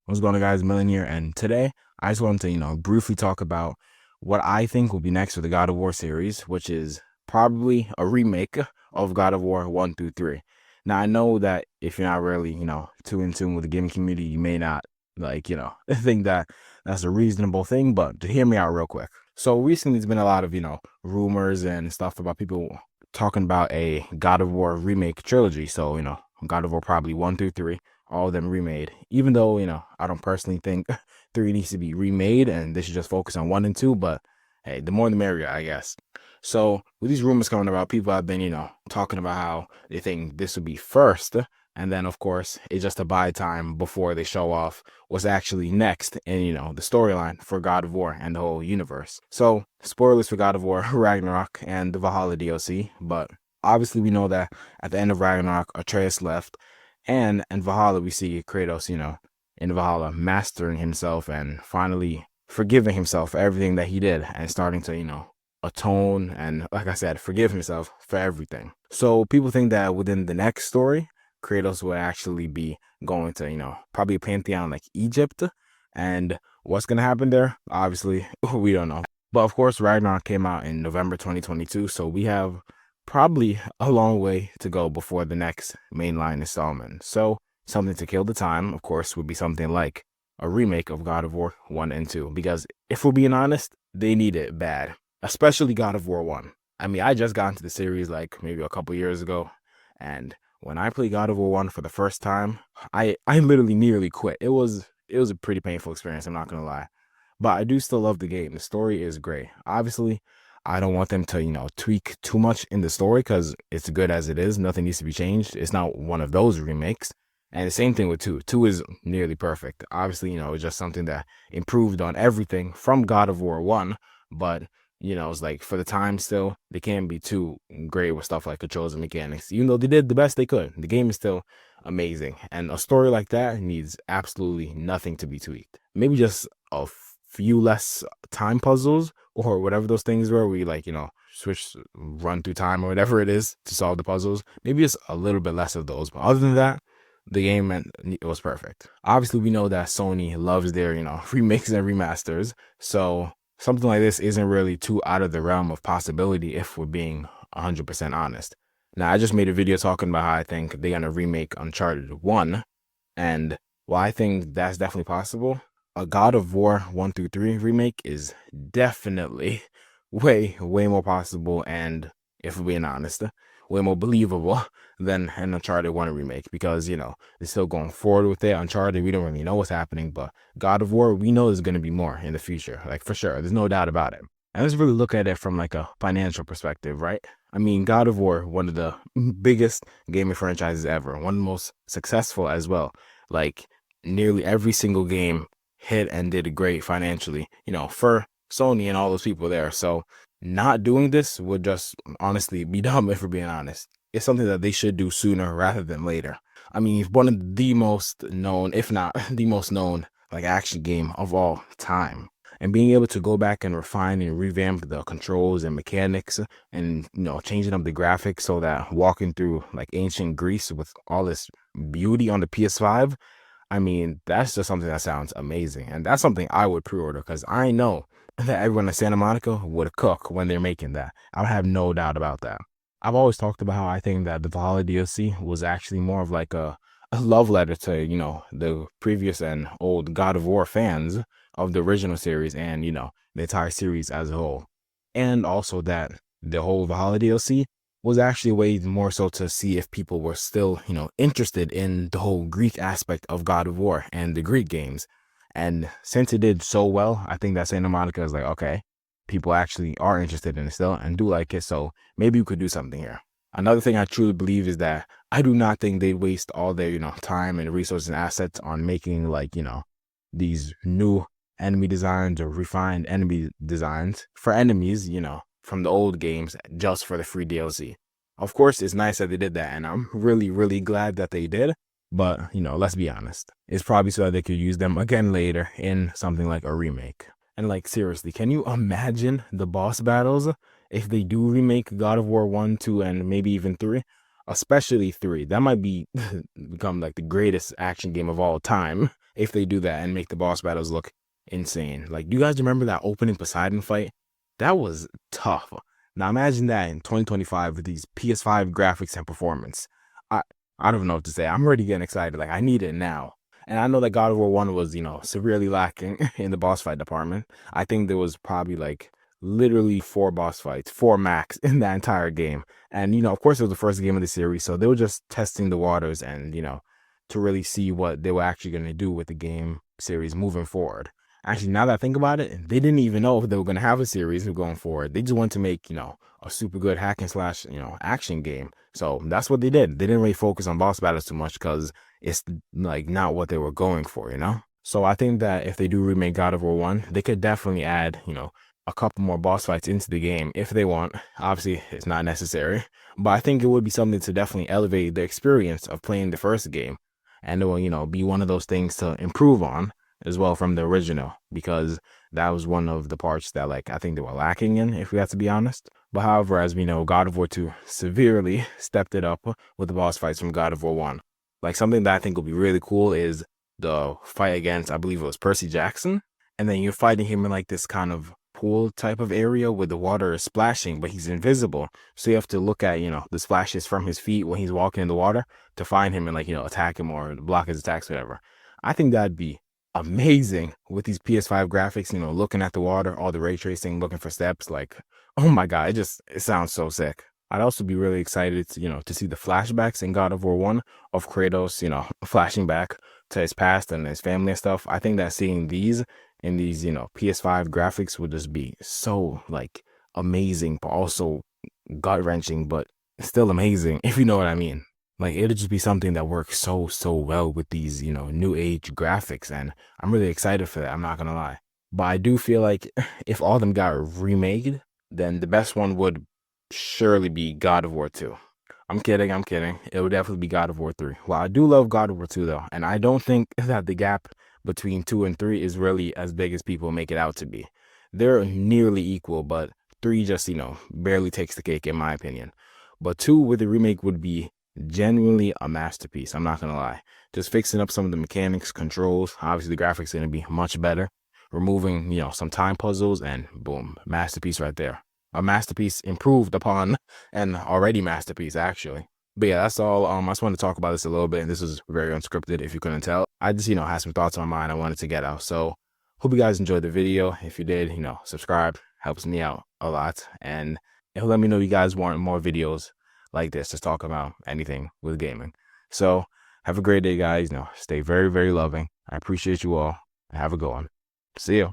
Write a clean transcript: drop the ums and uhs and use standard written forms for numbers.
What's going on, guys? Millen here, and today I just wanted to, briefly talk about what I think will be next for the God of War series, which is probably a remake of God of War 1 through 3. Now, I know that if you're not really, too in tune with the gaming community, you may not, think that that's a reasonable thing, but to hear me out real quick. So, recently, there's been a lot of, rumors and stuff about people talking about a God of War remake trilogy. So, God of War probably 1 through 3, all of them remade. Even though, I don't personally think 3 needs to be remade and they should just focus on 1 and 2, but hey, the more the merrier, I guess. So with these rumors coming about, people have been, talking about how they think this would be first, and then of course it's just to buy time before they show off what's actually next in, the storyline for God of War and the whole universe. So spoilers for God of War Ragnarok and the Valhalla DLC, but obviously we know that at the end of Ragnarok, Atreus left, and in Valhalla, we see Kratos, in Valhalla, mastering himself and finally forgiving himself for everything that he did and starting to, atone and, like I said, forgive himself for everything. So people think that within the next story, Kratos will actually be going to, probably a pantheon like Egypt. And what's going to happen there? Obviously, we don't know. But of course, Ragnarok came out in November 2022. So we have probably a long way to go before the next mainline installment. So something to kill the time, of course, would be something like a remake of God of War 1 and 2. Because if we're being honest, they need it bad, especially God of War 1. I mean, I just got into the series like maybe a couple years ago, and when I played God of War 1 for the first time, I literally nearly quit. It was a pretty painful experience, I'm not gonna lie. But I do still love the game. The story is great. Obviously, I don't want them to, tweak too much in the story because it's good as it is. Nothing needs to be changed. It's not one of those remakes. And the same thing with 2. 2 is nearly perfect. Obviously, it's just something that improved on everything from God of War 1. But, it's like for the time still, they can't be too great with stuff like controls and mechanics. Even though they did the best they could, the game is still amazing. And a story like that needs absolutely nothing to be tweaked. Maybe just a few less time puzzles or whatever those things were, we like, switch, run through time or whatever it is to solve the puzzles. Maybe just a little bit less of those. But other than that, the game, it was perfect. Obviously, we know that Sony loves their, remakes and remasters. So something like this isn't really too out of the realm of possibility if we're being 100% honest. Now, I just made a video talking about how I think they're going to remake Uncharted 1. And while I think that's definitely possible, a God of War 1 through 3 remake is definitely way more possible, and if we're being honest, way more believable than an Uncharted 1 remake, because they're still going forward with it. Uncharted, we don't really know what's happening, but God of War, we know there's going to be more in the future, like for sure. There's no doubt about it. And let's really look at it from like a financial perspective, right? I mean, God of War, one of the biggest gaming franchises ever, one of the most successful as well. Like nearly every single game hit and did great financially, for Sony and all those people there. So not doing this would just honestly be dumb if we're being honest. It's something that they should do sooner rather than later. I mean, one of the most known, if not the most known, like action game of all time. And being able to go back and refine and revamp the controls and mechanics and, changing up the graphics so that walking through like ancient Greece with all this beauty on the PS5, I mean, that's just something that sounds amazing. And that's something I would pre-order because I know that everyone in Santa Monica would cook when they're making that. I have no doubt about that. I've always talked about how I think that the Valhalla DLC was actually more of like a love letter to, the previous and old God of War fans of the original series and, the entire series as a whole. And also that the whole Valhalla DLC was actually a way more so to see if people were still, interested in the whole Greek aspect of God of War and the Greek games. And since it did so well, I think that Santa Monica is like, okay, people actually are interested in it still and do like it. So maybe we could do something here. Another thing I truly believe is that I do not think they waste all their, time and resources and assets on making like, these new enemy designs or refined enemy designs for enemies, from the old games just for the free DLC. Of course, it's nice that they did that, and I'm really glad that they did. But, let's be honest. It's probably so that they could use them again later in something like a remake. And like, seriously, can you imagine the boss battles if they do remake God of War 1, 2, and maybe even 3? Especially 3. That might be become like the greatest action game of all time if they do that and make the boss battles look insane. Like, do you guys remember that opening Poseidon fight? That was tough. Now imagine that in 2025 with these PS5 graphics and performance. I I don't know what to say. I'm already getting excited. Like, I need it now. And I know that God of War 1 was, severely lacking in the boss fight department. I think there was probably like literally 4 boss fights, 4 max in that entire game. And, of course, it was the first game of the series. So they were just testing the waters and, to really see what they were actually going to do with the game series moving forward. Actually, now that I think about it, they didn't even know if they were going to have a series going forward. They just wanted to make, a super good hack and slash, action game. So that's what they did. They didn't really focus on boss battles too much because it's like not what they were going for. So I think that if they do remake God of War 1, they could definitely add, a couple more boss fights into the game if they want. Obviously, it's not necessary, but I think it would be something to definitely elevate the experience of playing the first game. And it will, be one of those things to improve on as well from the original, because that was one of the parts that, like, I think they were lacking in, if we have to be honest. But however, as we know, God of War 2 severely stepped it up with the boss fights from God of War 1. Like, something that I think will be really cool is the fight against, I believe it was Percy Jackson. And then you're fighting him in like this kind of pool type of area where the water is splashing, but he's invisible. So you have to look at, the splashes from his feet when he's walking in the water to find him and, like, attack him or block his attacks, whatever. I think that'd be amazing with these PS5 graphics, looking at the water, all the ray tracing, looking for steps. Like, oh my God, it sounds so sick. I'd also be really excited to, to see the flashbacks in God of War 1 of Kratos, flashing back to his past and his family and stuff. I think that seeing these in these, PS5 graphics would just be so, like, amazing, but also gut-wrenching, but still amazing, if you know what I mean. Like, it'll just be something that works so, so well with these, new age graphics. And I'm really excited for that. I'm not going to lie. But I do feel like if all of them got remade, then the best one would surely be God of War 2. I'm kidding. I'm kidding. It would definitely be God of War 3. Well, I do love God of War 2, though. And I don't think that the gap between 2 and 3 is really as big as people make it out to be. They're nearly equal, but 3 just, barely takes the cake, in my opinion. But 2 with the remake would be genuinely a masterpiece. I'm not going to lie. Just fixing up some of the mechanics, controls. Obviously, the graphics are going to be much better. Removing, some time puzzles, and boom, masterpiece right there. A masterpiece improved upon an already masterpiece, actually. But yeah, that's all. I just wanted to talk about this a little bit, and this is very unscripted if you couldn't tell. I just, had some thoughts on mine I wanted to get out. So hope you guys enjoyed the video. If you did, subscribe. Helps me out a lot. And it'll let me know you guys want more videos like this, just talk about anything with gaming. So have a great day, guys. Stay very, very loving. I appreciate you all. Have a good one. See you.